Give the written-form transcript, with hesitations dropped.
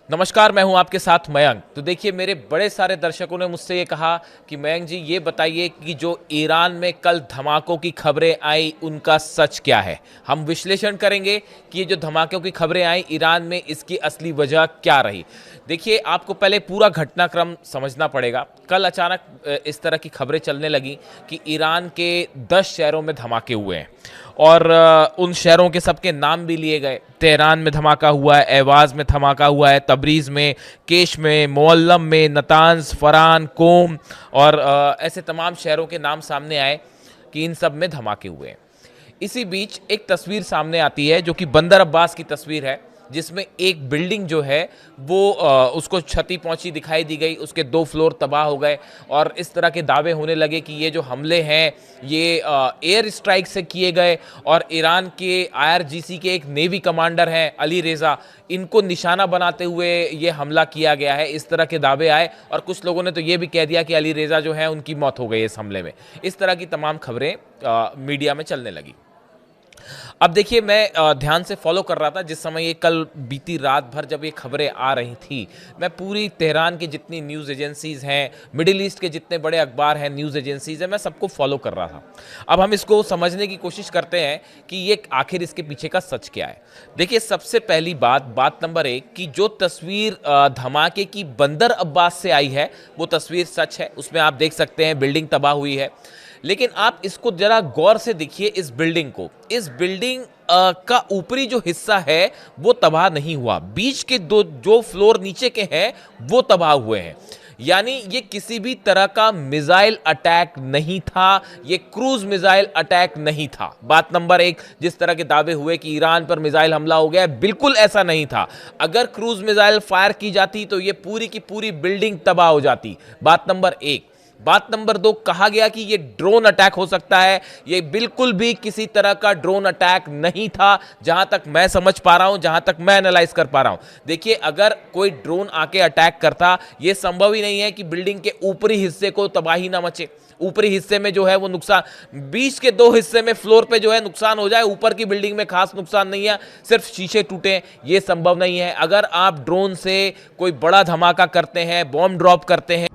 नमस्कार, मैं हूं आपके साथ मयंक। तो देखिए, मेरे बड़े सारे दर्शकों ने मुझसे ये कहा कि मयंक जी ये बताइए कि जो ईरान में कल धमाकों की खबरें आई उनका सच क्या है। हम विश्लेषण करेंगे कि ये जो धमाकों की खबरें आई ईरान में, इसकी असली वजह क्या रही। देखिए, आपको पहले पूरा घटनाक्रम समझना पड़ेगा। कल अचानक इस तरह की खबरें चलने लगी कि ईरान के 10 शहरों में धमाके हुए हैं और उन शहरों के सबके नाम भी लिए गए। तेहरान में धमाका हुआ है, एवाज में धमाका हुआ है, तबरीज़ में, केश में, मुअल्लम में, नतांज, फरान, कोम और ऐसे तमाम शहरों के नाम सामने आए कि इन सब में धमाके हुए हैं। इसी बीच एक तस्वीर सामने आती है जो कि बंदर अब्बास की तस्वीर है, जिसमें एक बिल्डिंग जो है वो उसको क्षति पहुंची दिखाई दी गई, उसके 2 फ्लोर तबाह हो गए और इस तरह के दावे होने लगे कि ये जो हमले हैं ये एयर स्ट्राइक से किए गए और ईरान के आईआरजीसी के एक नेवी कमांडर हैं अली रेज़ा, इनको निशाना बनाते हुए ये हमला किया गया है। इस तरह के दावे आए और कुछ लोगों ने तो ये भी कह दिया कि अली रेज़ा जो है उनकी मौत हो गई इस हमले में। इस तरह की तमाम खबरें मीडिया में चलने लगी। अब देखिए, मैं ध्यान से फॉलो कर रहा था जिस समय ये कल बीती रात भर जब ये खबरें आ रही थी। मैं पूरी तेहरान की जितनी न्यूज़ एजेंसीज़ हैं, मिडिल ईस्ट के जितने बड़े अखबार हैं, न्यूज़ एजेंसीज़ हैं, मैं सबको फॉलो कर रहा था। अब हम इसको समझने की कोशिश करते हैं कि ये आखिर इसके पीछे का सच क्या है। देखिए, सबसे पहली बात नंबर 1 कि जो तस्वीर धमाके की बंदर अब्बास से आई है वो तस्वीर सच है। उसमें आप देख सकते हैं बिल्डिंग तबाह हुई है, लेकिन आप इसको जरा गौर से देखिए। इस बिल्डिंग को, इस बिल्डिंग का ऊपरी जो हिस्सा है वो तबाह नहीं हुआ। बीच के जो फ्लोर नीचे के हैं वो तबाह हुए हैं। यानी ये किसी भी तरह का मिसाइल अटैक नहीं था, ये क्रूज मिसाइल अटैक नहीं था। बात नंबर 1, जिस तरह के दावे हुए कि ईरान पर मिसाइल हमला हो गया, बिल्कुल ऐसा नहीं था। अगर क्रूज मिसाइल फायर की जाती तो ये पूरी की पूरी बिल्डिंग तबाह हो जाती। बात नंबर 1। बात नंबर 2, कहा गया कि ये ड्रोन अटैक हो सकता है। ये बिल्कुल भी किसी तरह का ड्रोन अटैक नहीं था, जहां तक मैं समझ पा रहा हूं, जहां तक मैं एनालाइज कर पा रहा हूं। देखिए, अगर कोई ड्रोन आके अटैक करता, यह संभव ही नहीं है कि बिल्डिंग के ऊपरी हिस्से को तबाही ना मचे। ऊपरी हिस्से में जो है वो नुकसान, बीच के 2 हिस्से में फ्लोर पे जो है नुकसान हो जाए, ऊपर की बिल्डिंग में खास नुकसान नहीं है, सिर्फ शीशे टूटे, ये संभव नहीं है। अगर आप ड्रोन से कोई बड़ा धमाका करते हैं, बॉम्ब ड्रॉप करते हैं